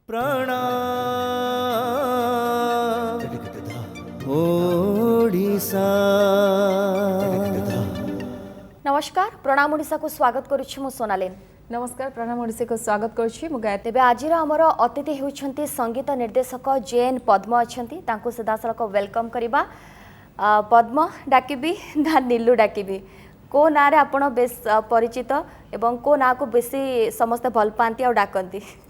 प्रणाम ओडिशा। नमस्कार, प्रणाम ओडिशा को स्वागत करुछि मु सोनालिन। नमस्कार, प्रणाम ओडिशा को स्वागत करुछि मु गायत्री। तेबे आजिर हमर अतिथि होउछंती संगीत निर्देशक जेएन पद्म अछंती, तांको सदासलक वेलकम करिबा। पद्म डाकिबी ना नीलू डाकिबी, को ना रे आपण बेस परिचित एवं को ना को बेसी समस्त भल पांती आ डाकंती?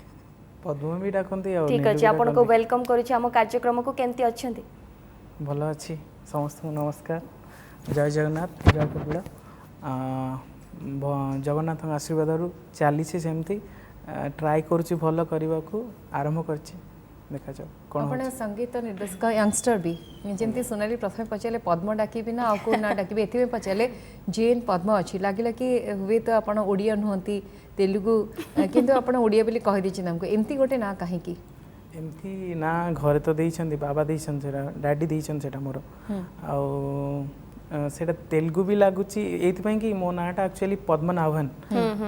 पद्म भी डाकंती आ। ठीक अछि, आपण को वेलकम करुछि हम कार्यक्रम को। केमती अछंती? भल अछि, समस्त नमस्कार, जय जगन्नाथ, जय कपिला। जगन्नाथ आशीर्वाद चली सेमती ट्राए करुछि भल करने को आरंभ करछि। देखा जाओ कौन आपण संगीत निर्देशक यंगस्टर भी जेमती सोनाली प्रथम पचारे पद्म डाकिबी ना को ना डाकिबी एथि पचारे जेएन पद्म अछि लागिला कि हुए तो आपण ओडिया नुहंती तेलुगु किंतु आपण ओडिया बोली कहि दिछि हमको एमती गोटे ना काहे की एमती ना घरे तो देइछंती बाबा देइछन सेटा डैडी देइछन सेटा मोर आ सेटा तेलुगु भी लागुची एथि पई कि मो नाटा एक्चुअली पद्मनाभन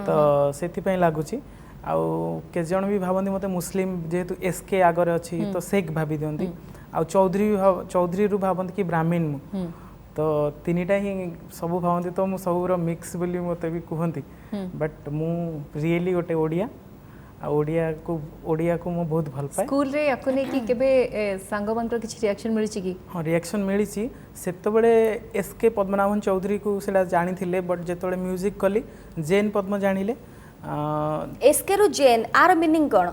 तो सेथि पई लागुची आउ के जन भी भावती मत मुस्लिम जेहेतु एसके आगर अच्छी तो शेख भाभी दिखती आ चौधरी रु भावती कि ब्राह्मण मु तो तीनटा ही सब भावती तो मुझ सब मिक्स बोली मत भी कहती बट मु रियली गोटे ओडिया को मु बहुत भल पाए। स्कूल रे याको नै कि केबे सांग मानकर किछि रिएक्शन मिली कि? हाँ, रिएक्शन मिली सेतबेले एसके पद्मनाभन चौधरी को सेटा जानी थिले बट जेतबेले म्यूजिक कली जेएन पद्म जानिले एसके रु जेएन आर मीनिंग कोन?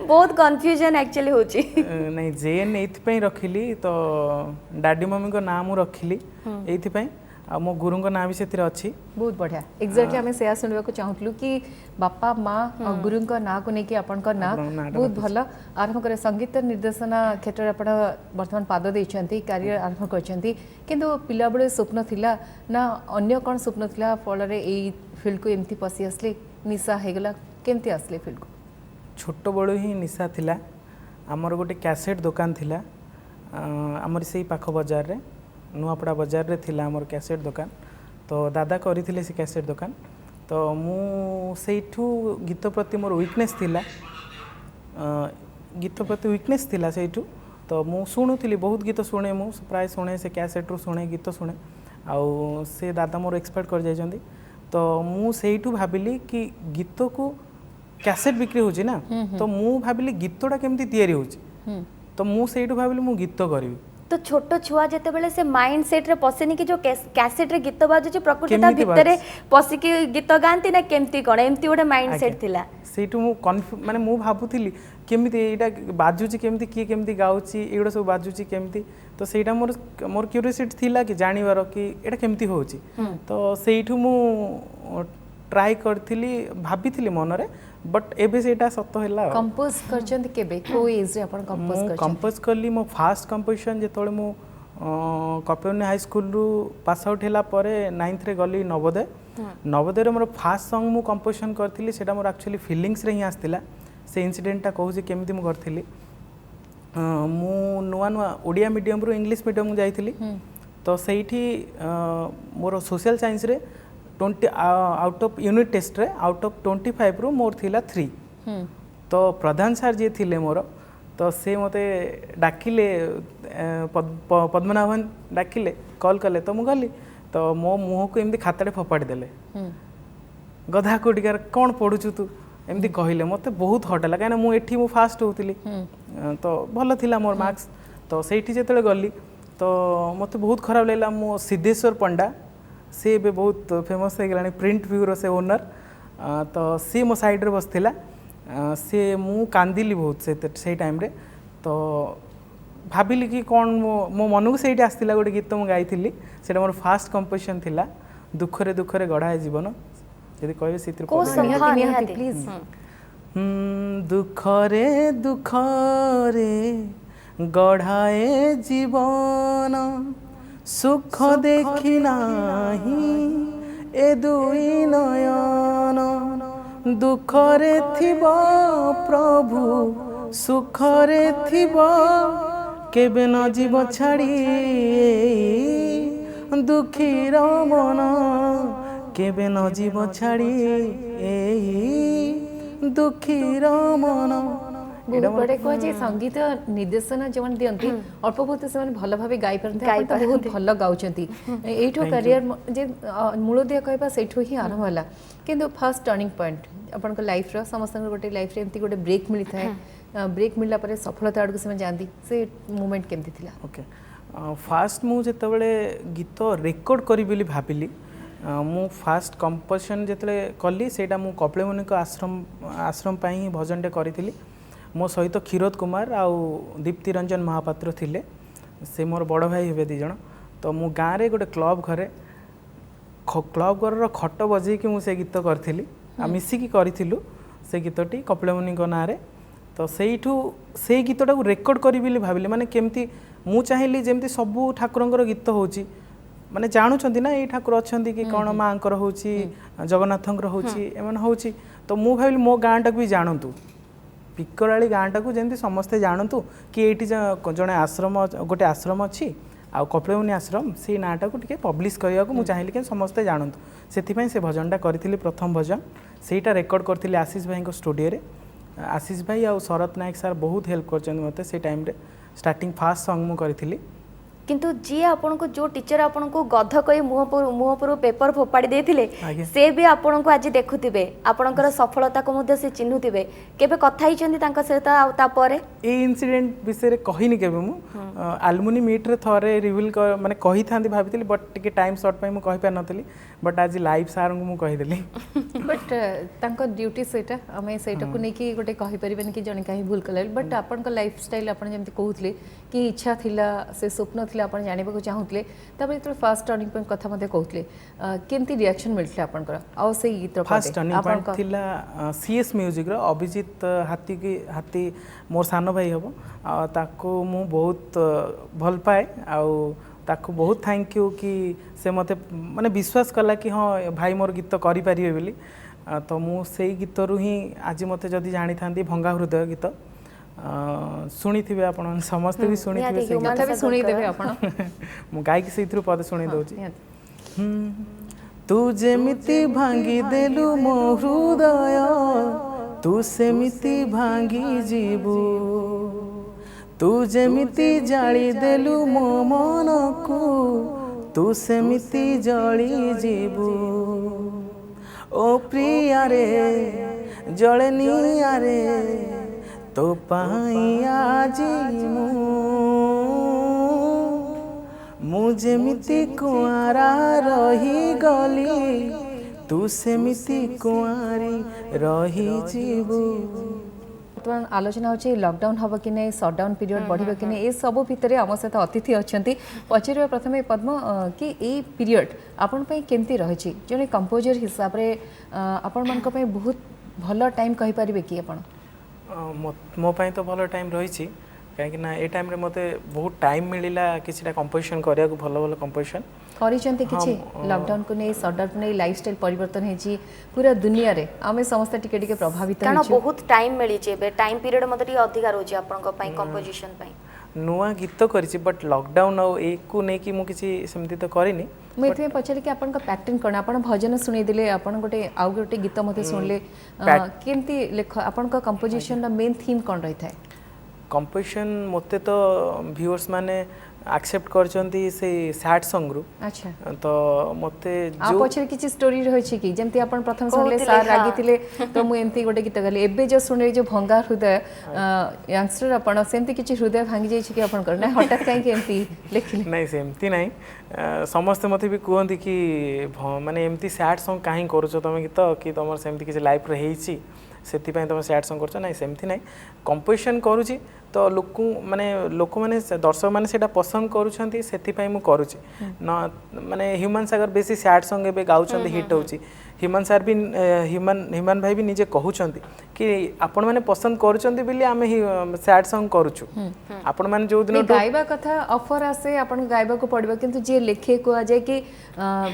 बहुत कंफ्यूजन एक्चुअली होची। नहीं जेएन एथि पई रखिली तो डैडी मम्मी को नाम रखिली एथि पई आ मो गुरु को नाम भी सेतिर अछि। बहुत बढ़िया, एक्जेक्टली हमें सेया सुनबा को चाहतलु कि बापा माँ और गुरु को ना को नेकी अपन को ना बहुत भल आरंभ करे। संगीत निर्देशना क्षेत्र आपण वर्तमान पाद देइछंती, करियर आरंभ करछंती, किंतु पिला बेले स्वप्न थिला ना अन्य कोन स्वप्न थिला फल रे एई फील्ड को एमती पसी असले निशा हेगला केमती असले फील्ड को? छोट बड़ो ही निशा थिला। आमर गोटे कैसेट दुकान थिला आमर सेई पाख बाजार रे नुआपड़ा बाजार रे थिला आमर कैसेट दुकान। तो दादा करिथिले से कैसेट दुकान तो मु सेठू गीत प्रति मोर वीकनेस थिला गीत प्रति वीकनेस थिला सेठू तो मु शुणुली बहुत गीत शुणे मु प्राय शुणे से कैसेट रू शुणे गीत शुणे आउ से दादा मोर एक्सपर्ट कर जाइछंती तो मु सेठू भाबिली कि गीत को कैसेट बिक्री होची ना तो मु भाबिली गीतटा केमती तयारी होची तो मु सेठू भाबिली मु गीत करबी। तो छोट छुआ जेते बेले से माइंड सेट रे पसेनी कि जो कैसेट रे गीत बाजुची प्रकृति ता भितरे पसी कि गीत गांती ना केमती कोन एमती ओडे माइंड सेट थिला सेठू मु माने मु भाबुथिली केमती एटा बाजुची केमती की केमती गाउची एडा सब बाजुची केमती तो सेटा मोर क्यूरियोसिटी थिला कि जानिबार कि एटा केमती होची तो सेठू मु ट्राई करथिली भाबिथिली मन रे बट एबे सेटा सत्य हैला। कंपोज करछंत केबे को एज रे आपण कंपोज करछंत? कंपोज करली मो फास्ट कंपोजिशन जेतोले मु कपिलवनी हाई स्कूल रु पास आउट हैला परे 9th रे गली नवोदय रे मोर फास्ट सॉन्ग मु कंपोजिशन करथिली सेटा मोर एक्चुअली फीलिंग्स रे ही आस्तिला से इंसिडेंट टा कहूची केमती मु करथिली। मु नुआ ओडिया मीडियम रु इंग्लिश मीडियम जाइथिली तो सेठी मोर सोशल साइंस रे 20 आउट ऑफ यूनिट टेस्ट रे आउट ऑफ 25 रु मोर थिला 3 तो प्रधान सर जे थिले मोर तो से मते डाकिले पद्मनाभन डाकिले कॉल कले तो मु गली तो मो मुह को एमती खाताडे फपाड़ी देले गधा कोटिकार कौन पढ़ुचु तू एमती कहले मते बहुत हट लगा ना मु एठी मु फास्ट होतिली तो भल थिला मोर मार्क्स तो सेठी जेतले गली तो मते बहुत खराब लागला। मो सिद्धेश्वर पंडा से भी बहुत फेमस हो गलानी प्रिंट ब्यूरो से ओनर तो सी मो साइड रे बसथिला से मु कांदिली बहुत से टाइम रे तो भाबिली कि कौन मो मन को सेठी आस्तिला गोटे गीत मु गाइथिली सेटा मोर फास्ट कंपोजिशन थिला दुखरे दुखरे गढ़ाए जीवन यदि कहबे सितिर को निहाती प्लीज। दुखरे दुखरे गढ़ाए जीवन सुख देखी नाही ए दुई नयन दुखरे थिबा प्रभु सुखरे थिबा केबे न जीव छाड़ी दुखीर मन केबे न जीव छाड़ी दुखीर मन बहुत बड़े कह जे संगीत निर्देशन जो दियंती अल्प बहुत से भल भाव गाई पारते आप तो बहुत भल गाउचंती एठो करियर जे मूलदिया कहबा सेठो ही आरंभ होला किंतु फर्स्ट टर्निंग पॉइंट अपन को लाइफ रो समस्त गोटे लाइफ रे एमती गोटे ब्रेक मिलता है ब्रेक मिलला पर सफलता आड़ से जानती से मोमेंट केमती थिला ओके फास्ट मु जेतबेले गीत रेकॉर्ड करी बोली भाबिली मु फास्ट कंपोजिशन जेतले कली सेटा मु कपिल मुनि को आश्रम पाई ही भजन टे करी मो सहित क्षीरोद कुमार आउ दीप्ति रंजन महापात्र थिले से मोर बड़ भाई हेबे दी जण तो मु गाँव रे गोटे क्लब घरे क्लब घर खट बजे कि मुझे गीत करी मिसिकी करूँ से गीतटी कपिल मुनि ना रे तो से गीतटा को रेकॉर्ड करी बोली भाविली माने केमती मु चाहिए जमती सबू ठाकुरंकर गीत होची माने जानुछंती ना ये ठाकुर अच्छी कि कौन माँ होची जगन्नाथंकर होची एमन होची तो मु भाविली मो गाँटा भी जानतु पिकराली गाँटा को जमती समस्ते जानतु कि ये जड़े आश्रम गोटे आश्रम अच्छी आउ कपिल मुनि आश्रम से नाटा को टिके पब्लिश करने को चाहिए कि समस्ते जानतु से भजनटा करी प्रथम भजन सेटा रेकॉर्ड करथिले आशीष भाई को स्टूडियो रे आशीष भाई आउ शरत नायक सर बहुत हेल्प कर मते से टाइम रे स्टार्टिंग फास्ट सॉन्ग मु करी किंतु जी आपन को जो टीचर आपन को गध कई मुह पर पेपर फोपाड़ी देथिले से भी आपन को आज देखुथिबे आपनकर सफलता को मध्ये से चिन्हुथिबे केबे कथा हिचंदी तांका सहित आ ता परे ए इंसिडेंट विषय कहीनि केबे मु आलुमिनी मीट रे थरे रिवील माने कही थांदी भाबितली बट टिके टाइम शॉर्ट पई मु कहि पार नथली बट आज लाइव सार को मु कहि देली बट तांका ड्यूटी सेटा हमें सेटा को नै कि गोटे कहि परिबेन कि जने काहे भूल कले बट आपन को लाइफस्टाइल आपन जेमति कहउतले कि इच्छा थिला से स्वप्न थिला आपन जानिबा को चाहुतले तबे तो फर्स्ट टर्निंग पॉइंट कथा मध्ये कहउतले केमति रिएक्शन मिलथले आपनकर आ से गीत फर्स्ट टर्निंग पॉइंट थिला सीएस म्यूजिक रो अभिजीत हाथी मोर सान भाई हबो ताको मु बहुत भल पाए आउ ताको बहुत थैंक यू कि से मते माने विश्वास कला कि हाँ भाई मोर गीत करि पारिबे बोली तो मु सेई गीत रु ही आज मते जदी जानि थांदी भंगा हृदय गीत शुणी थे आप समस्ते भी शुणी मु गायक से पद शुणी दौची तू जेमिति भांगी देलु मो हृदय तू सेमिति भांगी जीवु तू जेमिति जाली देलु मो मन को तू सेमिति जली जीवु ओ प्रिया रे जलनिया रे तो पाई आज मु जेमिति कुआरा रही गली तू सेमिति कुआरी रही जीवु बर्तमान आलोचना होची लॉकडाउन हबो कि नै शटडाउन पीरियड बढ़िबो कि नै ए सब भितरे हम सहित अतिथि अछंती पछिरे प्रथमे पद्म कि ए पीरियड आपन पई केमती रहिछि जने कंपोजर हिसाब रे आपन मन को पई बहुत भलो टाइम कहि परिबे कि आपन मो पाई तो भलो टाइम रही कहीं ना ए टाइम रे मते बहुत टाइम मिलिला किछटा कंपोजिशन करिया को भलो भलो कंपोजिशन करिसंती किछि लॉकडाउन को नै शटडाउन को नै लाइफस्टाइल परिवर्तन हेछि पूरा दुनिया रे आमे समस्त टिके टिके प्रभावित काना बहुत टाइम मिली छे बे टाइम पीरियड मते टिके अधिक रोजी आपन को पई कंपोजिशन पई नुआ गीत करिछि बट लॉकडाउन आ ए को नै कि मु किछि सेमति तो करिनि मैं इतने पचारे कि आपन का पैटर्न करना आपन भजन सुनी दिले आपन गोटे आउ गोटे गीत मते सुनले केमती लेख आपन का कंपोजिशन दा मेन थीम कोन रही थाए कंपोजिशन मते तो व्यूअर्स माने एक्सेप्ट करचंती से सैड सॉन्ग रू अच्छा तो मते जो पछरे किछि स्टोरी रहै छी कि जेमती आपन प्रथम सुनले सार रागी थिले तो मु एमती गोटे गीत गाले एबे जो सुने जो भंगा हृदय यंगस्टर आपन सेमती किछि हृदय भांगी जाय छी कि आपन करना हठात काई के एमती लिखले नहीं सेमती नहीं समस्त मते भी कहंती कि माने एमती सैड सॉन्ग काहे करूछो तमे गीत कि तमर सेमती किछि लाइफ रे हेछि सेति पय तमे सैड सॉन्ग करछो नहीं सेमती नहीं कंपोजिशन करूछि तो लोक मैंने दर्शक मैंने सेटा पसंद करुँच से मुझे करुँच न माने ह्यूमन सागर बेसी सैड सॉन्ग एबे गाउछंती हिट होची ह्यूमन सार भी ह्यूमन भाई भी निजे कहउछंती कि आपण माने पसंद करुछंती बिली आमे सैड सॉन्ग करूछु आपण माने जो दिन गाइबा कथा ऑफर आसे आपण गाइबा को पड़बो किंतु जे लेखे को आ जाय कि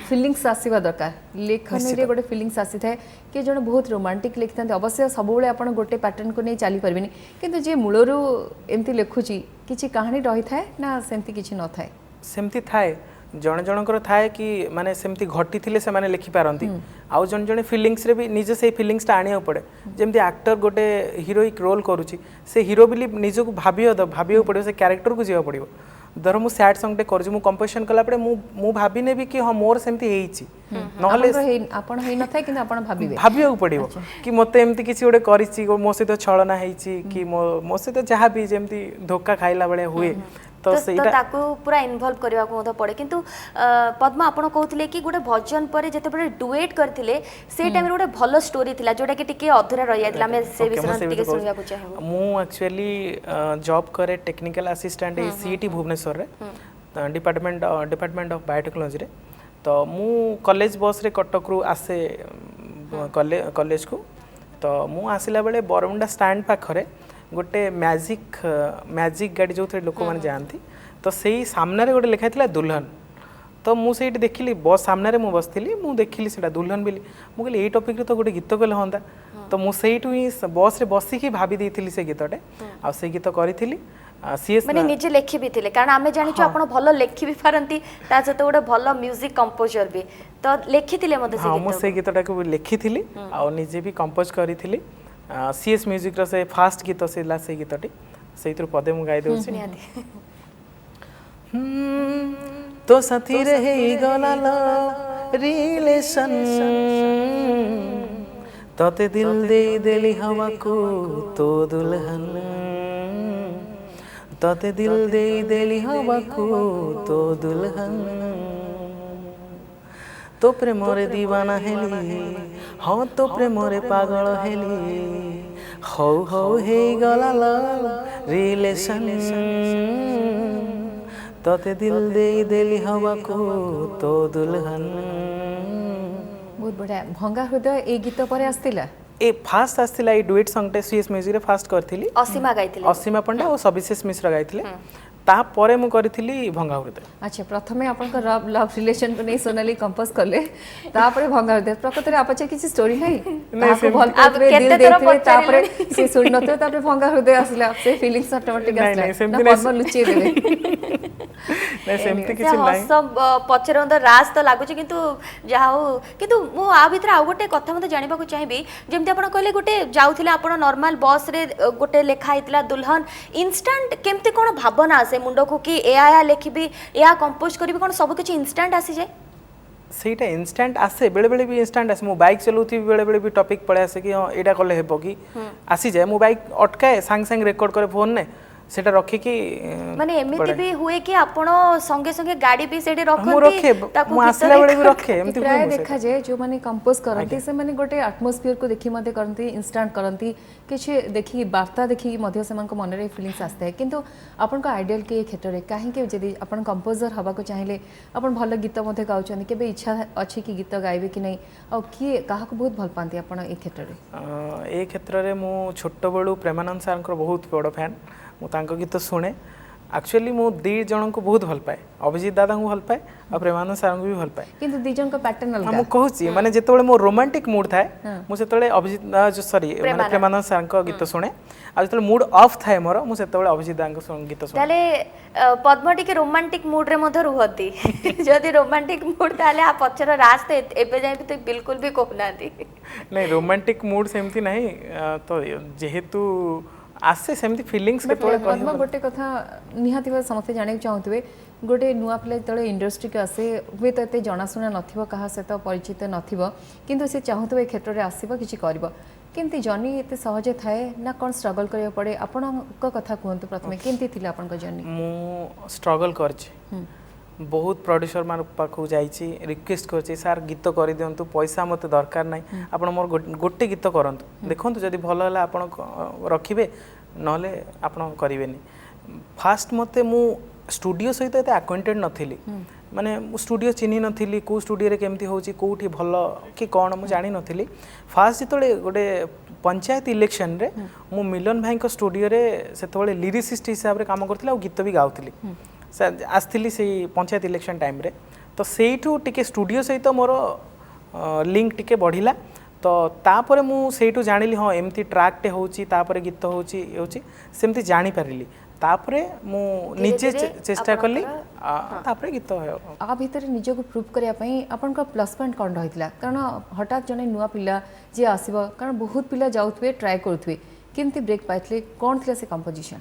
फीलिंग्स आसीबा दरकार लेखन रे गोटे फीलिंग्स आसी थाए कि जण बहुत रोमांटिक लिखथांते अवश्य सब बेले आपण गोटे पैटर्न को नै चली परबिनी किंतु जे मूलरू एमती लेखुची किछि कहानी रही थाए ना सेमती किछि न थाए सेमती थाए जड़े जनकर थाए कि माने सेमती घटी थिले से माने लिखि पारंती आउ जन जने फीलिंग्स रे भी निजे से फीलिंग्स टा आनिया पड़े जेमती एक्टर गोटे हीरोइक रोल करूची से हीरो बिली निजे को भाबियो पड़े से कैरेक्टर को जीवा पड़िबो धर मु सैड सॉन्ग टे करूची मु कंपोजिशन कला पड़े मु भाबी ने भी कि हां मोर सेमती हेइची नहले आपण हेइ नथाय कि आपण भाबिबे भाबियो पड़िबो कि मते एमती किछि गोटे करिछि मो सहित छलना हेइछि कि मो सहित जहाँ भी जेमती धोखा खाइला बेले हुए तो सेटा ताकू पूरा इन्वॉल्व करबा को मत पड़े किंतु पद्मा आपण कहउथिले कि गोटे भजन परे जते बडे डुएट करथिले से टाइम रे गोटे भलो स्टोरी थिला जोटा कि टिके अधूरा रहि जायतिला हमें से विषय टिके सुनिया को चाहबो मु एक्चुअली जॉब करे टेक्निकल असिस्टेंट ए सीटी भुवनेश्वर रे डिपार्टमेंट ऑफ बायोटेक्नोलॉजी रे तो मु कॉलेज बस रे कटक रु आसे कॉलेज को तो मु आसिला बेले बरमुंडा स्टैंड पाखरे गोटे मैजिक गाड़ी जो थे लोक मैंने जानती तो सही सामने गोटे लिखा था दुल्हन तो मुझे देखिली बस सामने मु बसती मु देखिली से दुल्हन बोली मु कहली यही टॉपिक तो गोटे गीत कले हाँ तो मुझे ही बस रे बसिकी भाभी देती से गीतटे आ से गीत करी माने निजे लेखि भी थिले कारण आमे जानि छु आपण भलो लेखि भी पारंती ता सते गोटे भलो म्यूजिक कंपोजर भी तो लेखि थिले मते से गीत मु से गीतटा को लेखि थिली आ निजे भी कंपोज करी थिली सीएस म्यूजिक रो से फास्ट गीत से ला से गीतटी सेइत्र पदे मु गाई देउ छी तो साथी रे गला रिलेशन तते दिल दे देली हवा को तो दुल्हन तते दिल दे देली हवा को तो दुल्हन तो प्रेम रे दीवाना हेली हाँ तो प्रेम रे पागल हेली हौ हौ हे गला रिलेशन तते दिल दे देली हवा को तो दुल्हन बहुत बढ़िया भंगा हृदय ए गीत पर आस्तिला ए फास्ट आस्तिला ए डुएट सॉन्ग टे सीएस म्यूजिक रे फास्ट करथिली असीमा गाइथिले असीमा पंडा और सविशेष मिश्र गाइथिले ता परे मु करथिली भंगा हृदय अच्छा प्रथमे आपन को लव रिलेशन को नै सोनाली कंपोज करले ता परे भंगा हृदय प्रकृति रे आपचे किछि स्टोरी नै आपको भल पात्रे दिल देथिले ता परे से सुन नते ता परे भंगा हृदय आसले से फीलिंग्स ऑटोमेटिक आसले ना पद्म लुचि देले नै सेमति किछि नै सब पचर अंदर राज तो लागु किंतु जा हो किंतु मु आ भीतर आ गोटे कथा मते जानिबा को चाहेबी जेमते आपण कहले गोटे जाउथिले आपण नॉर्मल बस रे गोटे लेखा हितला दुल्हन इंस्टेंट केमते कोन भावना से मुंडो को कि एया लेखिबी एया कंपोज करबी कोन सब किछि इंस्टेंट आसी जाय सेटा इंस्टेंट आसे बेले बेले भी इंस्टेंट आसे मो बाइक चलौथि बेले बेले भी टॉपिक पड़े आसे कि हां एडा करले हेबो कि आसी जाय मो बाइक अटकाए सांग सांग रिकॉर्ड करे फोन ने सेटा रखी कि माने एमिति भी हुए कि आपण संगे संगे गाड़ी भी सेठी रखती मु रखे मु आसला बेले भी रखे एमिति प्राय देखा जाय जो माने कंपोज करंती से माने गोटे एटमॉस्फियर को देखि मध्ये करंती इंस्टेंट करंती किछि देखि वार्ता देखि मध्ये से मन को मन रे फीलिंग्स आस्ते है किंतु आपण को आइडियल के क्षेत्र रे काहे के जदी आपण कंपोजर हवा को चाहिले आपण भलो गीत मध्ये गाउछन केबे इच्छा अछि कि गीत गाइबे कि नै आ कि काहा को बहुत भल पांती आपण ए क्षेत्र रे ए क्षेत्र रे मु छोटो बळू प्रेमानंद सर को बहुत बड़ फैन मु तांको गीत सुने एक्चुअली मु दी जन को बहुत भल पाए अभिजीत दादा को भल पाए और प्रेमानंद सर को भी भल पाए किंतु दी जन को पैटर्न अलग मु कहूची माने जेतबेले मो रोमांटिक मूड थाए मु सेतबेले अभिजीत जो सॉरी माने प्रेमानंद सर को गीत सुने आ जेतबेले मूड ऑफ थाए मोर मु सेतबेले अभिजीत दादा को गीत सुने ताले पद्म टिके रोमांटिक मूड रे मध रुहती जदी रोमांटिक मूड ताले आ पछर रास्ते एबे जाय तो बिल्कुल भी कहनाती नहीं रोमांटिक मूड सेमती नहीं तो जेहेतु आसे सेमती फीलिंग्स के तोळे कहि पद्म गोटे कथा निहाती भाव समस्त जाने चाहूथिबे गोटे नुआ प्ले तळे इंडस्ट्री के आसे वे तो एते जनाशुना नथिबो कहा से तो परिचित नथिबो किंतु से चाहूथिबे क्षेत्र रे आसीबो किछि करबो केंती जर्नी एते सहज थाए ना कोन स्ट्रगल करियो पड़े आपन को कथा कहंतु प्रथमे केंती थिला आपन को जर्नी मु स्ट्रगल करछि बहुत प्रोड्यूसर मान पाखु जाइछि रिक्वेस्ट करछि सर गीत कर दियंतु पैसा मते दरकार नै आपण मोर गोटे गीत करंतु देखंतु जदी भलो हला आपण रखिबे नहले आपण करिवेनी फास्ट मते मु स्टूडियो सहित एते अक्वाइंटेड नथिली माने स्टूडियो चिन्ही नथिली को स्टूडियो रे केमती होची कोठी भलो कि कोन मु जानि नथिली फास्ट जितले गोटे पंचायत इलेक्शन रे मु मिलन भाई को स्टूडियो रे सेतबेले लिरिसिस्ट हिसाब रे काम करथिला और गीत भी गाउथिली आसली से पंचायत इलेक्शन टाइम रे तो सेठू टिके स्टूडियो सहित मोर लिंक टिके बढ़िला तो तो तापर मु सेठू जानिली हाँ एमती ट्रैकटे होची तापर गीत होची होची सेमती जानि पारिली तापरे मु निजे चेष्टा कली तापरे गीत आ भितर निजको प्रूव करया पई आपनका प्लस पॉइंट कोन रहितला कारण हठात जने नुआ पिला जे आसीबो कारण बहुत पिला जाउथबे ट्राई करथबे केमती ब्रेक पाइतले कोन थिला से कंपोजिशन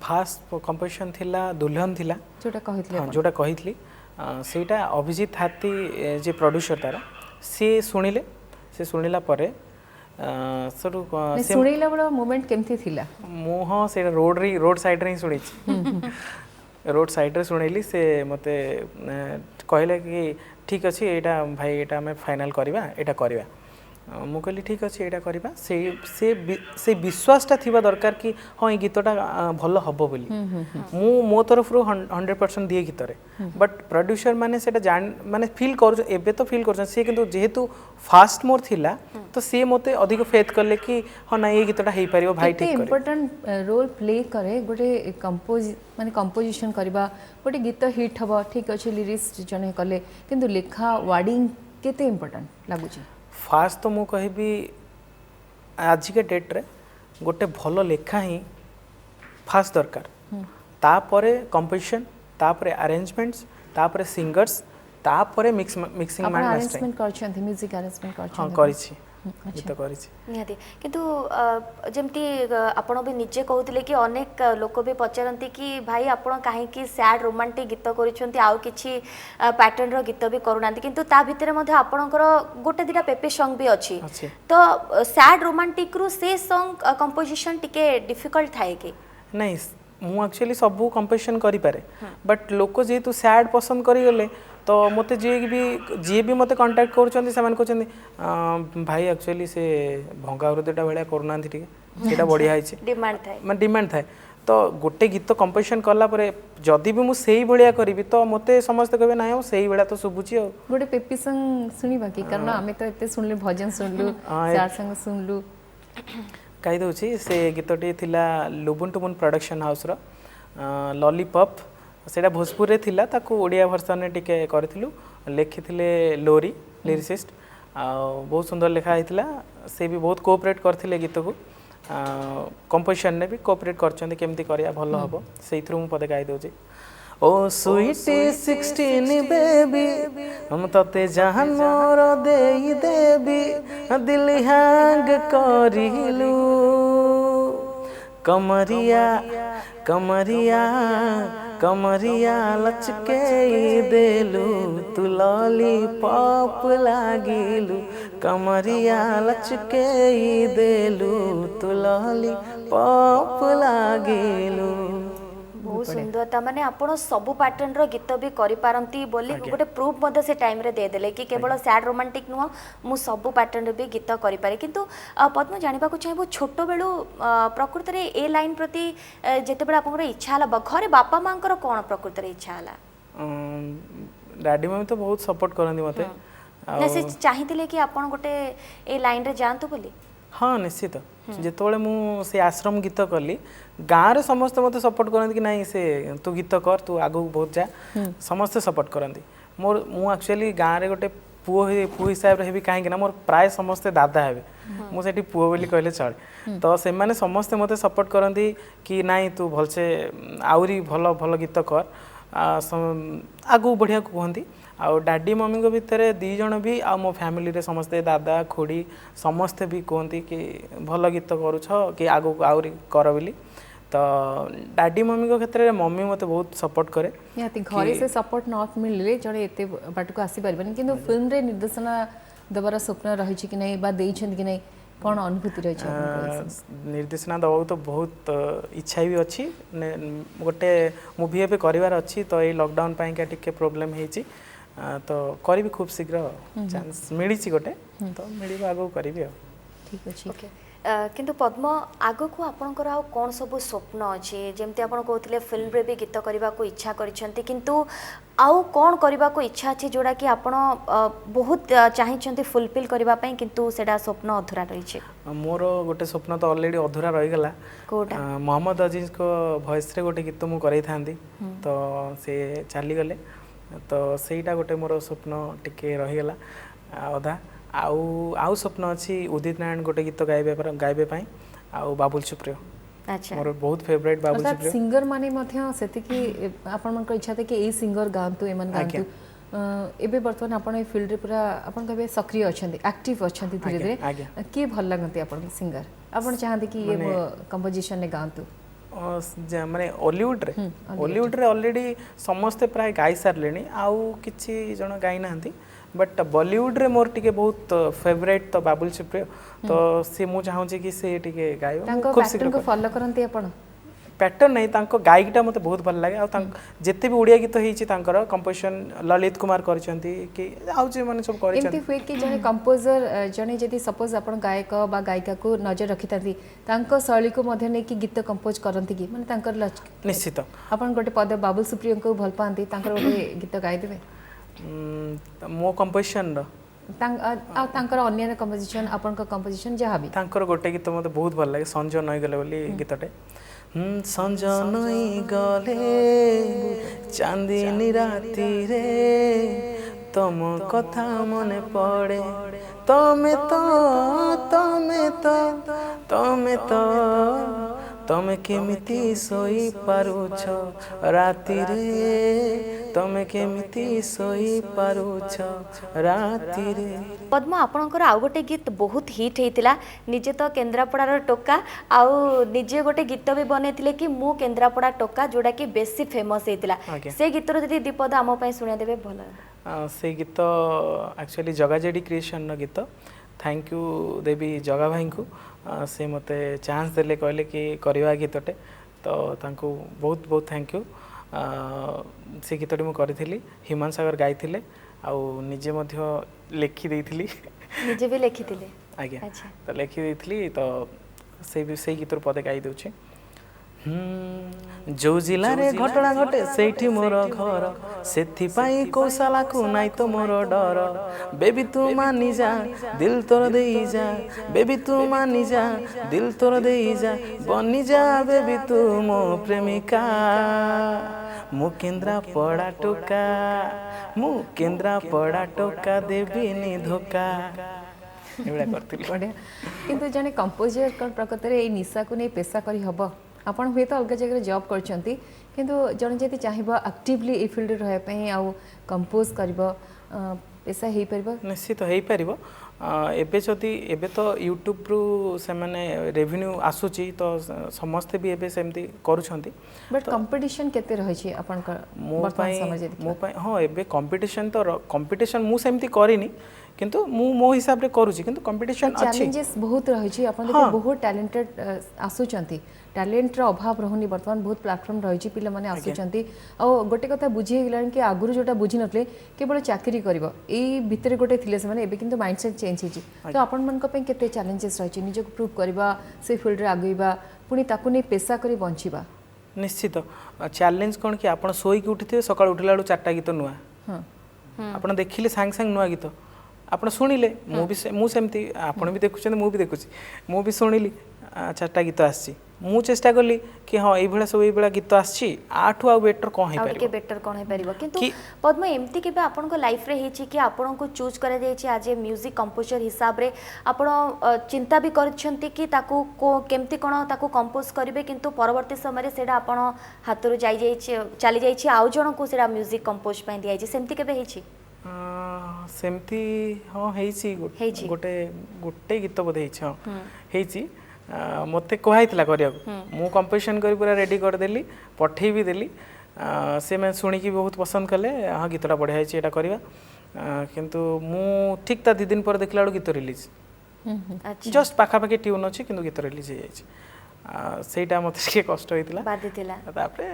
फास्ट कंपोजिशन थिला दुल्हन थिला जोटा कहितले जोटा कहितली सेटा अभिजीत हाथी जे प्रोड्यूसर तार से शुणिला परे सरू से सुणिला बडा मोमेंट केमती थिला मु हाँ से रोड साइड रे शुणी रोड साइड रे शुणिली से मते कहले कि ठीक अच्छे एटा भाई एटा हमें फाइनल करवा एटा करवा मु कहली ठीक अच्छे एटा करवा से विश्वासटा थिबा दरकार कि हाँ ये गीतटा भल हबो बोली मु मो तरफ 100% दिए गीतरे बट प्रोड्यूसर माने सेटा जान माने फील कर एबे तो फील कर से किंतु जेहेतु फास्ट मोर थिला तो से मते अधिक फेथ करले कि हाँ ना ये गीतटा हेई परियो भाई ठीक करे इम्पोर्टेंट रोल प्ले करे गोटे कंपोजिशन करबा गोटे गीत हिट हबो ठीक अच्छे लिरिक्स जने कले किंतु लेखा वर्डिंग केते इम्पोर्टेंट लागुची फास्ट तो मु कहबी आज के डेट रे गोटे भल लेखा ही फास्ट दरकार तापरे कंपोजिशन तापरे अरेंजमेंट्स तापरे सिंगर्स तापरे मिक्सिंग आप अरेंजमेंट करछन्ती म्यूजिक अरेंजमेंट करछन्ती हां करिछि गीत करिछि निहाती किंतु जेमती आपण भी निजे कहउतले कि अनेक लोक भी पचारंती कि भाई आपण काहे कि सैड रोमांटिक गीत करिसंती आउ किछि पैटर्न रो गीत भी करूनांती किंतु ता भितरे मध्ये आपणकर गोटे दिटा पेपे सॉन्ग भी अछि तो सैड रोमांटिक रु से सॉन्ग कंपोजिशन टिके डिफिकल्ट थाए कि नहीं मु एक्चुअली सबू कंपोजिशन करि पारे बट लोक जेतु सैड पसंद करि गले तो मते जी भी मते कांटेक्ट करछन्ती समान कहछन्ती भाई एक्चुअली से भंगा हृदयटा भलिया करूनांती टिके सेटा बढ़िया हिचे डिमांड थाए तो गोटे गीत कंपोजिशन कला परे जदि भी मु सेही भलिया करिवि तो मते समस्त कहबे ना हो सेही भलिया तो सुबुची हो गोटे पेपी संग सुनिबा कि कारण आमे तो एते सुनले भजन सुनलु चार संग सुनलु कहि दउछि से गीतटी थिला लुबुन टुबुन प्रोडक्शन हाउस रो लॉलीपॉप सेटा भोजपुर रे थिला ताकू ओडिया वर्जन रे टिके करथिलु लेखिथिले लोरी लिरिसिस्ट बहुत सुंदर लिखा हैथिला से भी बहुत कोऑपरेट करथिले गीत को कंपोजिशन ने भी कोऑपरेट करछन्ती केमती करिया भलो हबो सेई थ्रू मु पदे गाई दउछि ओ स्वीट 16 बेबी हम तते जहान मोर देई देबी दिल हैंग करिलु कमरिया कमरिया कमरिया लचके देलु तू लॉलीपॉप लागिलु कमरिया लचके देलु तू लॉलीपॉप लागिलु बहुत सुंदर माने आपण सब पैटर्न रो गीत भी करि पारंती बोली गोटे प्रूफ मध्य से टाइम रे दे देले कि केवल सैड रोमांटिक नुह मु सब पैटर्न रे भी गीत करि पारे किंतु पद्म जानिबा को चाहिबो छोटो बेलु प्रकृति रे ए लाइन प्रति जेते बेला आपन इच्छा हला घरे बापा मांकर कोन प्रकृति रे इच्छा हला डैडी मम्मी तो बहुत सपोर्ट करंदी मते ना से चाहितिले कि आपन गोटे ए लाइन रे जानतु बोली हाँ निश्चित जिते मु से आश्रम गीत कली गाँव रे समस्त मते सपोर्ट करंती कि नहीं से तू गीत कर तू आगु बहुत जा समस्त सपोर्ट करंती मोर मु एक्चुअली गाँव रे गोटे पुओ हिसाब रे हेबी काहे ना मोर प्राय समस्त दादा हेबे मु सेठी पुओ बोली कहले चले तो से माने समस्त मते सपोर्ट करंती कि नहीं तू भलसे आउरी भल भल गीत कर आगु बढ़िया कहती आ डैडी मम्मी को भितर दी जन भी आ मो फैमिली रे समस्ते दादा खोड़ी समस्ते भी कहती कि भल गीत करुछ कि आगु आउरी कर बोली तो डैडी मम्मी को क्षेत्र में मम्मी मते बहुत सपोर्ट करे निहाती घरे से सपोर्ट नॉट मिलले जड़े एते बाट को आसी परबनी किंतु फिल्म रे निर्देशना दबारा स्वप्न रही कि नहीं बा देई छन कि नहीं कौन अनुभूति रही निर्देशना दबाऊ तो बहुत इच्छा भी अच्छी गोटे मूवी एवं करार अच्छी तो ये लॉकडाउन पाई क्या टिके प्रोब्लेम होती तो करी खूब शीघ्र चांस मिली गोटे तो मिल आगे करी ठीक अच्छे किंतु पद्म आग को आपणकर आउ कौन सब स्वप्न अच्छे जमती आप कहते फिल्म रे भी गीत करने को इच्छा करिसेंती किंतु आउ कौन करने को इच्छा अच्छी जोड़ा कि आप बहुत चाहिए फुलफिल करने किंतु सेटा स्वप्न अधूरा रही मोर गोटे स्वप्न तो ऑलरेडी अधूरा रहीगला मोहम्मद अजीज को वॉइस रे गोटे गीत मुझे कराई तो से चली गले तो सेटा गोटे मोर स्वप्न टिके रहीगला अधा आउ स्वप्न अच्छी उदित नारायण गोटे गीत गाइबे पाई आउ बाबुल सुप्रिय अच्छा मोर बहुत फेवरेट बाबुल अर्थात सुप्रिय सिंगर माने मध्य सेतिकी आपनकर इच्छा थे कि एई सिंगर गांतु एमन गांतु एबे वर्तमान आपण ए फील्ड रे पूरा आपण कहबे सक्रिय अछंती एक्टिव अछंती धीरे धीरे आज्ञा के भल लागंती आपण सिंगर आपण चाहते कि ये कंपोजिशन ने गांतु माने हॉलीवुड रे ऑलरेडी समस्ते प्राय गाई सारलेनी आउ किछि जण गाई नाहंती बट बॉलीवुड रे मोर टिके बहुत फेवरेट तो बाबुल सुप्रिय तो से मु चाहूँ कि से टिके गायो तांको खूब पैटर्न को फॉलो करंती आपण पैटर्न नहीं तांको गायकटा मते बहुत भल लागे आ जेते भी ओडिया गीत होईची तांकर कंपोजिशन ललित कुमार करचंती कि आउ जे माने सब करचंती एमती हुए कि जने कंपोजर जने जदी सपोज आपण गायक बा गायिका को नजर रखितांती तांको शैली को मध्य ने कि गीत कंपोज करंती कि माने तांकर निश्चित आपण गोटे पद बाबुल सुप्रिय को भल पांती तांकर गोटे गीत गाय देबे मो कंपोजिशन रो तांकर अन्य कंपोजिशन आपण का कंपोजिशन जहाँ भी तांकर गोटे गीत मते बहुत भल लागे संज नई गले बोली गीतटे संज नई गले चांदनी राती रे तम कथा मने पड़े तमे तो तमे तो तमे तो तमे केमिति सोई पारुछ राती रे तमे केमिति सोई पारुछ राती रे पद्म आपणकर आउ गोटे गीत बहुत हिट होता निजे तो केन्द्रापड़ार टोका आउ निजे गोटे गीत भी बनैथिले कि मु केन्द्रापड़ा टोका जोड़ा कि बेसी फेमस होता से गीतर जदि दीपद आम शुणा देबे भल से गीत एक्चुअली जगाजेडी क्रिएशन गीत थैंक यू देवी जगा भाई को से मते चांस देले कहले कि करवा गीतटे तो तांको बहुत बहुत थैंक यू से गीतटी मु करिथिली हिमान सागर गाइथिले आउ निजे मध्य लिखि देइथिली निजे भी लिखिथिले आज्ञा अच्छा तो लिखि देइथिली तो से गीतर पदे गाई दउछि जो जिला रे घटना घटे सेठी मोर घर सेथि पाई कौशला को नाई तो मोर डर बेबी तू मानी जा दिल तोर देई जा बेबी तू मानी जा दिल तोर देई जा बनी जा बेबी तू मो प्रेमिका मु केन्द्रा पड़ा टोका मु केन्द्रा पड़ा टोका देबी धोका एवढा करथिली बढ़िया किंतु जने कंपोजर प्रकृत रे ए निशा को नै पेशा करी हबो आपण हुए तो अलग जगह जॉब करचंती किंतु जने जति चाहिबो एक्टिवली ए फील्ड रहय पई आ कंपोज करबो पेशा हेई परबो निश्चित हेई परबो एबे जदि एबे तो यूट्यूब रु से माने रेवेन्यू आसुची तो समस्ते भी एबे सेमती करूछंती बट कंपटीशन केते रहै छी आपण का वर्तमान समाज मो पई हां एबे कंपटीशन तो कंपटीशन मु सेमती करिनी किंतु मु मो हिसाब रे करूची किंतु कंपटीशन अछि चैलेंजेस बहुत रहै छी आपण देखो बहुत टैलेंटेड आसुचंती टैलेंट रो अभाव रहनी वर्तमान बहुत प्लेटफॉर्म रहै छी पिले माने आसुचंती आ गोटे कथा बुझी गेलान कि आगुरु जोटा बुझी नथले केवल चाकरी करबो एई भितरे गोटे थिले से माने एबे किंतु माइंडसेट चेंज हिची तो आपण मन को पे केते चैलेंजेस रहै छी निजो को प्रूव करबा से फील्ड रे आगइबा पुनी ताकु नै पेशा करी बंचिबा निश्चित चैलेंज कोन कि आपण सोई के उठिथे सकाळ उठिलाडू चारटा गीत नुआ हां आपण देखिले सांग सांग नुआ गीत आपण शुणिले मु सेमती आपण भी देखुछन मु भी देखुछि मु भी शुणिली चारटा गीत आछि मु चेष्टा कली कि हाँ ये सब ये गीत आछि आठु आ बेटर कौन है के बेटर कौन है परिबो किंतु पद्म एमती केबे आपन को लाइफ रे हेछि कि आपन को चूज करे जाय छि आज ए म्यूजिक कंपोजर हिसाब रे आपन चिंता भी करछंती कि ताकू केमती कोन ताकू कंपोज करिवे किंतु परवर्ती समय रे सेडा आपन हातरु जाय छि चली जाय छि आउ जण को सेडा म्यूजिक कंपोज पय दिया छि सेमती केबे हेछि सेमती हाँ हेछि गोटे गोटे गीत बोधे हेछि हाँ हेछि मते कहला करिया मु कंपोजिशन करी पूरा रेडी कर देली पठेई भी देली से मैं सुनी की बहुत पसंद कले हाँ गीतटा बढ़िया है एटा करबा किंतु मु ठीक ता 2 दिन पर देखला गीत रिलीज जस्ट पाखा पाखी ट्यून अछि किंतु गीत रिलीज हो जाय सेटा मते के कष्ट होइतिला बाधितिला तापरे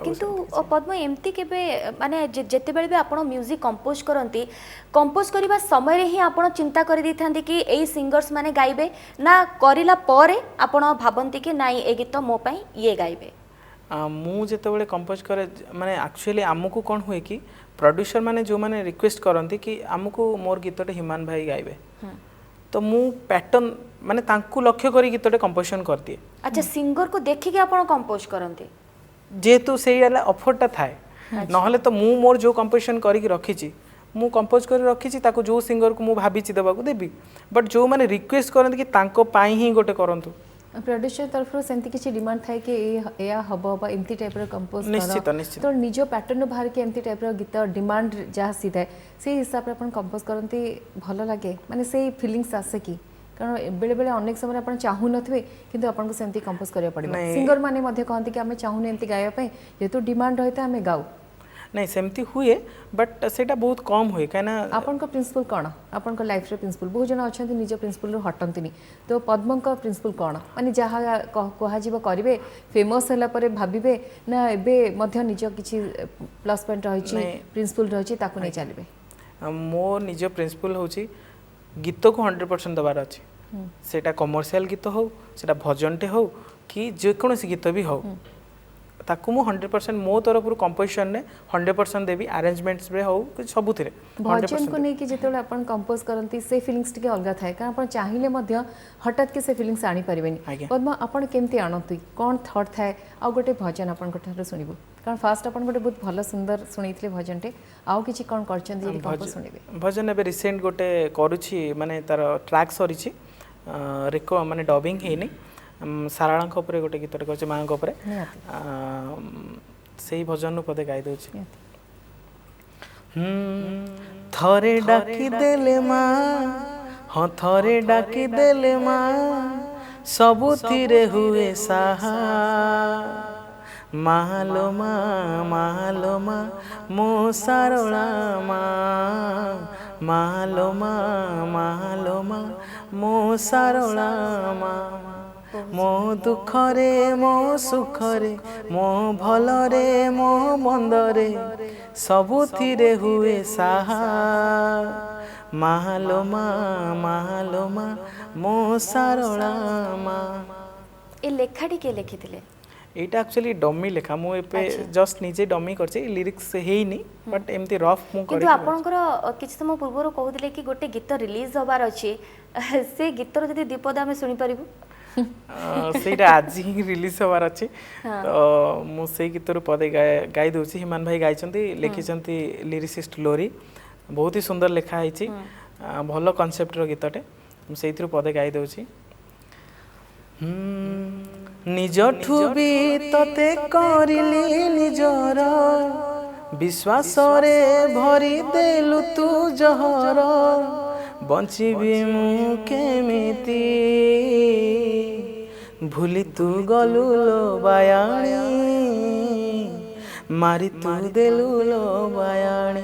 किंतु पद्म एमती केबे माने जेते बेले भी आपण म्यूजिक कंपोज करंती कंपोज करबा समय रे ही आपण चिंता करि दिथांती कि एई सिंगर्स माने गाइबे ना करिला परे आपण भाबंती कि नाइ ए गीत मो पई ये गाइबे मु जेते बेले कंपोज करे माने एक्चुअली हमकु कोन होय कि प्रोड्यूसर माने जो माने रिक्वेस्ट करंती कि हमकु मोर गीतटे हिमान भाई गाइबे तो मु पैटर्न माने तांकु लक्ष्य करी गीतटे कंपोजिशन कर दिए अच्छा सिंगर को देखि के आपण कंपोज करंती जेतु सेई वाला ऑफरटा थाए नहले तो मु मोर जो कंपोजिशन करी रखी छी मु कंपोज कर रखी ताको जो सिंगर को मु भाभी देवाक देवी बट जो मैंने रिक्वेस्ट करते कि तांको पाई ही गोटे करंतु प्रोड्यूसर तरफ सेमती किसी डिमांड थाए कि या हबो बा एमती टाइप रो कंपोज निश्चित निश्चित तो निजो पैटर्न बाहर के एमती टाइप रो गीत डिमांड जहाँ सी थाए से हिसाब रे अपन कंपोज करंती भलो लागे माने से फीलिंग्स आसे की कारण बेले बेले अनेक समय अपन चाहू नथबे किंतु अपन को सेमती कंपोज करिया पड़िबो सिंगर माने मध्ये कहंती कि हमें चाहू एमती गाया पई जेतु डिमांड रहता हमें गाऊ नहीं सेमती हुए बट सेटा बहुत कम हुए कहीं आपन को प्रिंसिपल कौन आपन को लाइफ रे प्रिंसिपल बहुत जन अच्छा निज प्रिंसिपल हटंती तो पद्म का प्रिंसिपल कौन माने जहाँ कह जीव करेंगे फेमस होला परे भाबिबे ना एबे मध्य निज किछि प्लस पॉइंट रही प्रिंसिपल रही ताकू नहीं चलिए मो निज प्रिंसिपल होची गीत को 100% दबार अच्छे सेटा कमर्शियल गीत हो सेटा भजनटे हो कि जेकोसी गीत भी हो ताकू मु 100% मो तरफ कंपोजिशन ने 100% देवी अरेंजमेंट्स रे हो सबुथिरे भजन को नहीं कि जेतेले अपन कंपोज करंती से फीलिंग्स टिके अलगा थाए कारण अपन चाहिले मध्य हठात के से फीलिंग्स आनी परिबेनी पद्म अपन केमती आनंती कोन थॉट थाए आ गोटे भजन अपन कोठार सुनिबो कारण फास्ट अपन गोटे बहुत भलो सुंदर सुनिथिले भजनटे आउ किछि कोन करचंदी यदि कंपोज सुनिबे भजन एबे रिसेंट गोटे करूछि माने तार ट्रैक सरीछि रेको माने डबिंग हेनी साराणा उपरे गोटे गीतटे कर माँ उपरे से भजन पदे गाई दे थरे डाकी देले माँ हाँ थरे डाकी देले माँ सबुथिरे हुए साहा मालो माँ मो सारला मालो माँ मो सारला माँ मो दुखरे मो सुखरे मो भलरे मो मंदरे सबुथिरे हुए साहा मालो माँ मो सारला माँ ए लेखाटी के लिखिथिले एटा एक्चुअली डमी लेखा मु एपे जस्ट निजे डमी करछि लिरिक्स हेइनी बट एमती रफ मु किंतु आपनकर किछ समय पूर्व कहउदिले कि गोटे गीत रिलीज होबार अछि से गीतर जदि दीपद हम सुनि परिबु सेटा आज ही रिलीज होबार अछि तो मु से गीतर पदे गाई दउछि हिमान भाई गाइछंती लिखिछंती लिरिसिस्ट लोरी बहुत ही सुंदर लेखा आइछि भलो कांसेप्ट रो गीतटे मु सेइथरु पदे गाई दउछि निजठु भी तते करिली निजर विश्वास रे भरी देलु तू जहर बंचिबी मु केमिति भूली तू गलु लो बायाणी मारी तू देलु लो बायाणी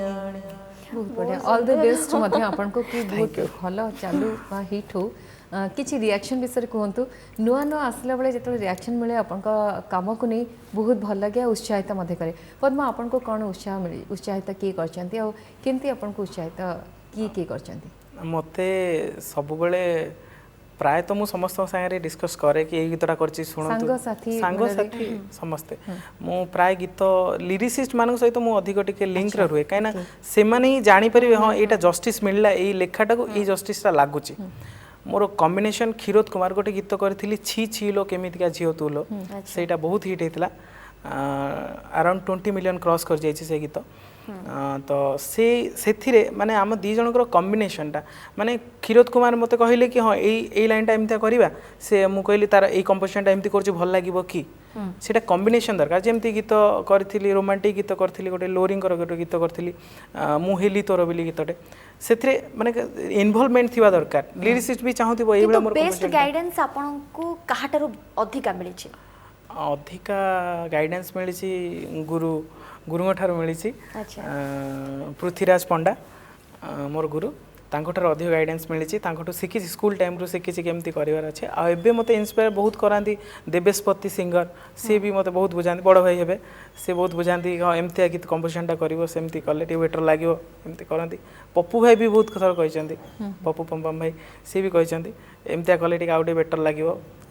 बहुत बढ़िया ऑल द बेस्ट मध्य आपन को कि बहुत भलो चालू बा हिट हो किछि रिएक्शन विषय कहतु नुआ नुआ आसला बेले जो रिएक्शन मिले अपन काम को नहीं बहुत भल लगे उत्साहित मध्य करे पद्म आपन को कौन उत्साह मिले उत्साहित किए करमती आपन को उत्साहित किए करछंती मते सब बेले प्राय तो मु समस्त संगे डिस्कस करे कि ए गीतटा करछि सुनंतु सांगसाथी समस्ते मु प्राय गीत लिरिसिस्ट मान सहित मु अधिक टिके लिंक रे रुए काइना से माने ही जानि परिबे हां एटा जस्टिस मिलला ए लेखाटा को ए जस्टिसटा लागुची मोर कॉम्बिनेशन क्षीरोद कुमार गोटे गीत करी छी छी लो केमितिका झील तू लो सेटा बहुत हिट होता अराउंड 20 मिलियन क्रॉस कर जाइए से गीत तो से माने आम दी जनकर कॉम्बिनेशनटा माने क्षीरोद कुमार मत कहले कि हाँ यही लाइनटा एमती करवा से मुझे कहली तार यही कंपोजिशनटा एमती कर भल लगे कि सेटा कॉम्बिनेशन दरकार जमती गीत करी रोमांटिक गीत करी गोटे लोरींकर गोटे गीत करी मु हेली तोर बोली गीतटे से माने इन्वॉल्वमेंट थिबा दरकार लिरिसिस्ट भी चाहूथिबो एई बेला मोर बेस्ट गाइडेंस आपनको काहाटारो अधिका मिली छी अधिका गाइडेंस मिली गुरुंग ठार मिली पृथ्वीराज पंडा मोर गुरु तांकोठार अधिक गाइडेंस मिली शिखी स्कूल टाइम रू शिखी केमती करार अच्छे आबे मत इंस्पायर बहुत कराती देवेशपति सिंगर सी भी मत बहुत बुझाती बड़ भाई हे सी बहुत बुझाती हाँ एमती गीत कंपोजिशनटा करमती कले बेटर लगे एमती करती पप्पू भाई भी बहुत थर कहते पप्पू पम्पम भाई सी भी कहते एमती कले आउ बेटर लगे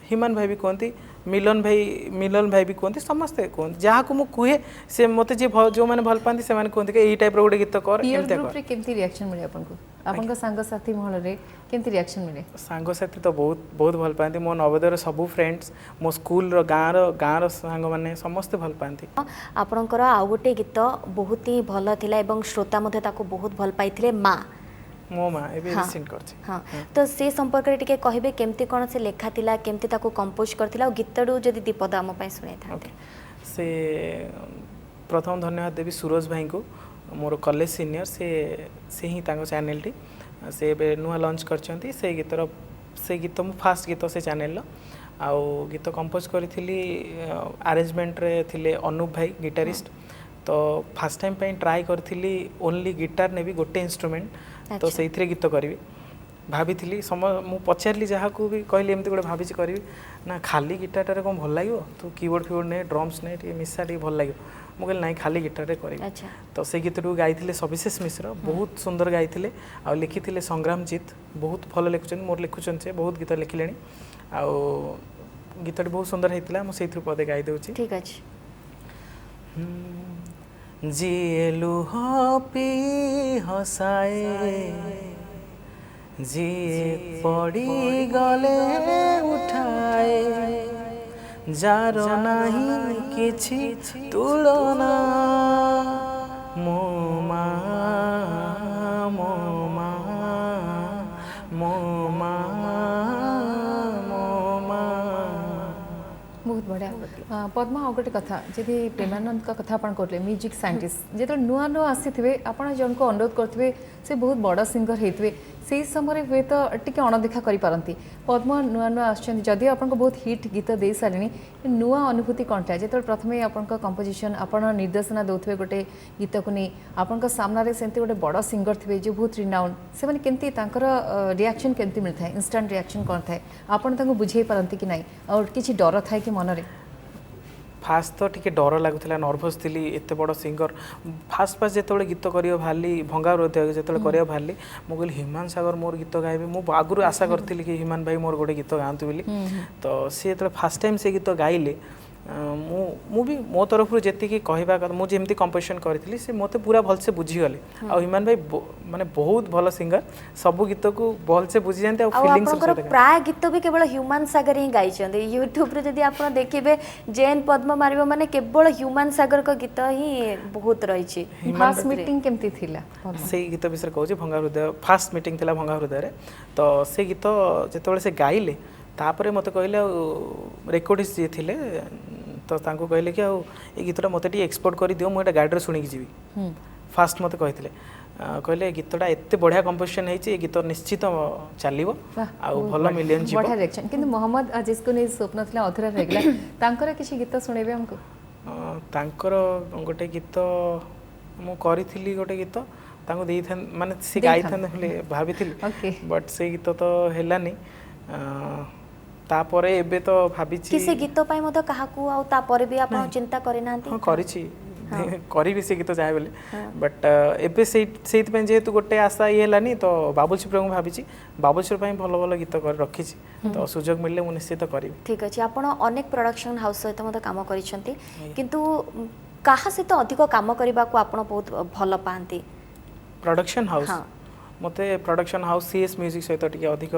हिमान भाई भी कहती मिलन भाई भी कहती समस्ते कहते जहाँ को मुझे कहे से मत जी जो मैंने भल पाती से कहते कि यही टाइप गोटे गीत कर पीयर एमती ग्रुप कर रे केमती रिएक्शन मिले आपनको आपन सांग साथी महल रे केमती रिएक्शन मिले सांगसाथी तो बहुत बहुत भल पाती मो नवोदय सबू फ्रेंड्स मो स्कूल गाँव सांग मैंने समस्ते भल पाती आपणकर आउ गोटे गीत बहुत ही भल थिला एवं श्रोता मध्य ताको बहुत भल पाइथिले माँ मो माँ ए हाँ। रिसेंट करछि हाँ तो से संपर्क रे टिके कहबे केमती कोन से लेखा थिला केमती ताको कंपोज करथिला और गीतडू जदी दीपद आम पई सुनै थाते से प्रथम धन्यवाद देवी सूरज भाई को मोर कॉलेज सीनियर से ही तांको चैनल टी से बे नुआ लॉन्च करछंती से गीत मु फास्ट गीत से चैनल आउ गीत कंपोज करी अरेंजमेंट रे थिले अनूप भाई गिटारिस्ट तो फास्ट टाइम पे ट्राई करथिली ओनली गिटार ने भी गोटे इंस्ट्रूमेंट तो से गीत करी भाभी मु पचारि जहाँ को भी कहली एमती गोटे भाभी करी ना खाली गिटार कौन भल लगे तू कीबोर्ड फीबोर्ड ने ड्रम्स ने मिसा टे भल लगे मुझे ना खाली गिटार करी तो से गीत गाई सविशेष मिश्र बहुत सुंदर गाई आ लिखी संग्रामजीत बहुत भल लिखुं मोर लिखुं से बहुत गीत लिखिले आउ गीतटी बहुत सुंदर होता मुझे पदे गाई दूँ ठीक अच्छे जी लुह पी हसाए जी पड़ी गले उठाए जार नाही किछि तुलना मो माँ मो माँ मो माँ मो माँ बहुत बढ़िया पद्मा आ गोटे कथा जदि प्रेमानंद का कथा आपन कहले म्यूजिक साइंटिस्ट जो नुआ नुआ आसी आपन जन को अनुरोध करथिबे से बहुत बड़ सिंगर हेतवे से समय हुए तो टी अणदेखा करें पद्मा नुआ नुआ आछन जदि आपन को बहुत हिट गीत दे सारे नुआ अनुभूति कौन था जो प्रथम आपन कंपोजिशन आपन निर्देशना दौथे गोटे गीत को नहीं आपन सामने से गोटे बड़ सिंगर थे जो बहुत रिनाउंड से मैंने केमती रिएक्शन केमती मिलता है इंस्टांट रिएक्शन कौन था आपन बुझे पारती कि ना और किसी डर था कि मनरे फास्ट तो टिके डर लगुला नर्भस थी एत बड़ सिंगर फास्ट जो गीत कर भाली भंगा हृदय जो कर भाली मुझे हिमान सागर मोर गीत गाइबे मु आगुरी आशा करी कि हिमान भाई मोर गोटे गीत गाँतु बोली तो सी जो फास्ट टाइम से गीत गाइले मु भी मो तरफ जी कहवा मुझे कंपोजिशन करी से मत पूरा भलसे बुझीगले आ हिमान भाई माने बहुत भल सिंगर सबू गीत को भलसे बुझी जाते फीलिंग्स प्राय गीत भी केवल ह्यूमन सागर ही गाई यूट्यूब रे जदि आप देखिए जैन पद्म मारिबो माने केवल ह्यूमन सागर को गीत ही बहुत रही फास्ट मीटिंग केमती थिला से गीत विषय कहूँ भंगा हृदय फास्ट मीटिंग थिला भंगा हृदय तो से गीत जो से गाइले तापर मत कहले रेकर्डिस्ट जी थे तो तांको कहले कि ये गीतटा मत एक्सपोर्ट कर दियो मुझे गाड़ी शुणी जी फास्ट मत कहते कहले गीतटा एत बढ़िया कंपोजिशन है गीत निश्चित चलो आउ भल मिलियन जी बढ़िया रिएक्शन किंतु मोहम्मद अजीज को नहीं स्वप्न था अधूरा रह गला तांकर किसी गीत सुनेबे हमको तांकर गोटे गीत मु करी गोटे गीत तांको देई था माने से गाई था भाभी बट से गीत तो हेलानी तापरे एबे तो भाभी किसे गीत पाई मत काहाकू आ तापरे भी आपण चिंता करि नांती हां करिछि करी भी से गीत जाय बोले बट एबे सेइत पे जेहेतु गोटे आशा ये हेलानी तो बाबुल प्रेम भाभी बाबुल पे भल भल गीत कर रखी तो सुजोग मिलले मु निश्चित करी ठीक अछि आपण अनेक प्रोडक्शन हाउस सहित मत काम करिसंती किंतु काहा सहित अधिक काम करबा को आपण बहुत भल पांती प्रोडक्शन हाउस मते प्रोडक्शन हाउस सीएस म्यूजिक सहित टिके अधिक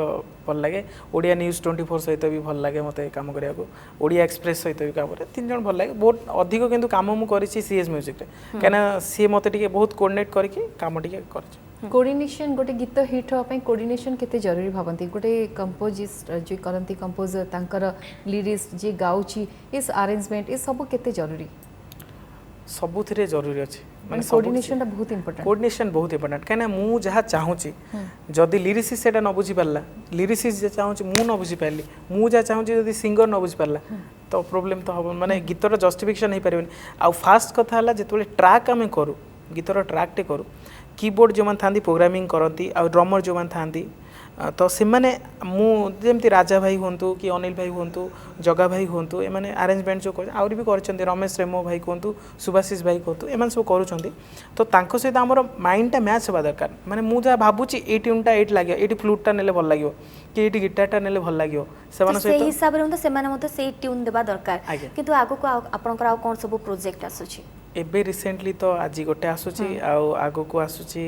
भल लगे ओडिया न्यूज 24 सहित भी भल लगे मते काम करिया को ओडिया एक्सप्रेस सहित भी काम करे तीन जन भल लगे बहुत अधिक किंतु काम मु करिछि सीएस म्यूजिक रे केना सी मते टिके बहुत कोऑर्डिनेट करके काम टिके करछि कोऑर्डिनेशन गोटे गीत हिट हो पई कोऑर्डिनेशन केते जरूरी भाबंती गोटे कंपोजिस्ट जे करंती कंपोजर तांकर लिरिक्स जे गाउची इस अरेंजमेंट ए सब केते जरूरी सबुथिरे जरूरी अछि माने कोऑर्डिनेशन बहुत इंपोर्टेंट कोऑर्डिनेशन बहुत इंपोर्टेंट कहना मु जहाँ चाहूँगी जदि लिरिसिस्ट से न बुझी पारा लिरिसिस्ट जे चाहूँगी मु न बुझी पारि मु जहाँ चाहूँगी जदि सिंगर न बुझी पारा तो प्रोब्लेम तो हम माने गीतर जस्टिफिकेशन हो पारे आउ फास्ट कथा है जो ट्रैक आम करूँ गीतर ट्रैक टे करूँ कीबोर्ड जो मैंने था प्रोग्रामिंग करती आ ड्रमर जो मैंने था तो से मुझे राजा भाई हूँ कि अनिल भाई हूँ जगा भाई हूँ एमाने अरेंजमेंट जो आउरी भी कर रमेश रेमो भाई कहतु सुभाषिष भाई कहतु एम सब करुँच तो तांको सहित आमर माइंडटा मैच होगा दरकार माने मुझे जहाँ भावुची ये ट्यूनटा ये लगे ये फ्लूटटा नेले भल लगे कि ये गिटारटा नेले भल लगे से हिसाब से ट्यून देबा दरकार किंतु आगो को आपनकर आ कोन सब प्रोजेक्ट आसुची एबे रिसेंटली तो आज गोटे आसूची आगो को आसूची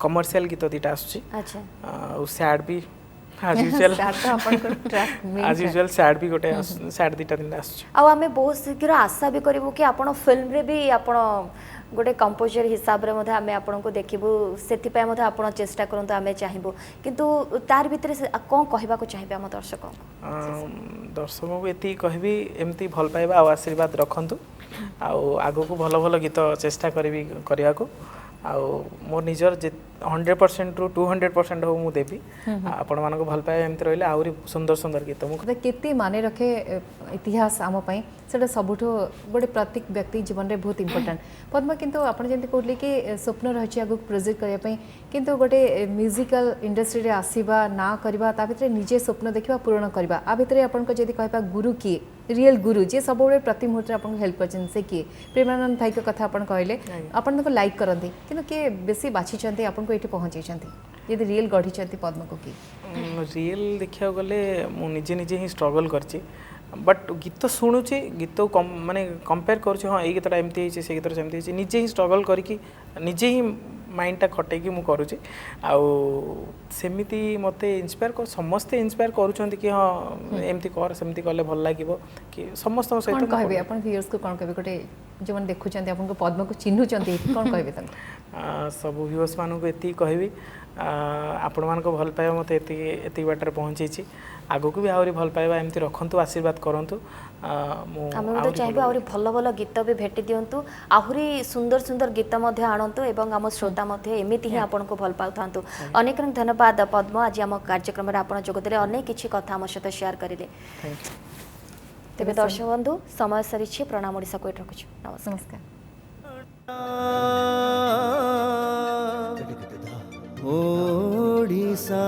कमर्शियल गीत दीटा आसूची अच्छा सैड भी आज यूजुअल आज यूजुअल सैड भी गोटे सैड दीटा दिन आसूची आ हमें बहुत शीघ्र आशा भी करिवो कि आपण फिल्म रे भी आपण गोटे कंपोजर हिसाब रे मधे हमें आपण को देखिबो सेति पय मधे आपण चेष्टा करंतु हमें चाहिबो किंतु तार भीतर कोन कहबा को चाहिबे हम दर्शक दर्शक को एति कहबी एमती भल पाइबा आ आशीर्वाद रखंतु आगो को भल भल गीत चेष्टा करी करने को मोर निजर 100% रु 200% हो मु देबी आपण मानको भल पाए एमती रहले आउरी सुंदर सुंदर गीत मु केते माने रखे इतिहास आम पई सेटा सबुठो गोटे प्रत्येक व्यक्ति जीवन रे बहुत इंपोर्टेंट पद्म किंतु आपण जेंति कहले कि स्वप्न रही आगो प्रोजेक्ट करिया पई किंतु गोटे म्यूजिकल इंडस्ट्री रे आसीबा ना करबा ता भितरे निजे स्वप्न देखिबा पूर्ण करबा आ भितरे आपण को जदि कहबा गुरु की रियल गुरु जे सब बड़े प्रति मुहूर्त आपन हेल्प करछन से किए प्रेमानंद भाई के कथा आपन कहले आपन को लाइक करंती किंतु के बेसी बाछि छंती आपन को एठी पहुंची छंती यदि रियल गढ़ी छंती पद्म को की रियल देखिया गले मु निजे निजे ही स्ट्रगल करछि बट गीत शुणुची गीत माने कंपेयर कर हाँ ये गीतटा एमती से गीत सेमती निजे ही स्ट्रगल करके निजे ही माइंडटा खटेकी मु करुँची सेमिति मते इंस्पायर कर समस्ते इंस्पायर करूछंती कि हाँ एमती कर सेमती कले भल लागिवो कि समस्त सहित कहबे अपन व्यूअर्स को कोन कहबे गोटे जो मन देखुछंती अपन को पद्म को चिन्हुछंती कोन कहबे तन सब व्यूअर्स मानको एती कहबी आपण मानको भल पाए मते एती बाटर पहुंचीची आगो को भी आउरी भल पाइबा एमती रखंतु आशीर्वाद करंतु आमे तो चाहिबो आउरी भल भल गीत भी भेटी दियंतु आहुरी सुंदर सुंदर गीत मध्ये आणंतु एवं आम श्रोता मध्ये एमिति ही आपण को भल पाउथांतु अनेक धन्यवाद पद्म आज आम कार्यक्रम रे आपण जोगदरे अनेक किछि कथा हम सहित शेयर करिले तेबे दर्शक बंधु समय सरिछि प्रणाम ओडिसा को रखुछु नमस्कार ओडिसा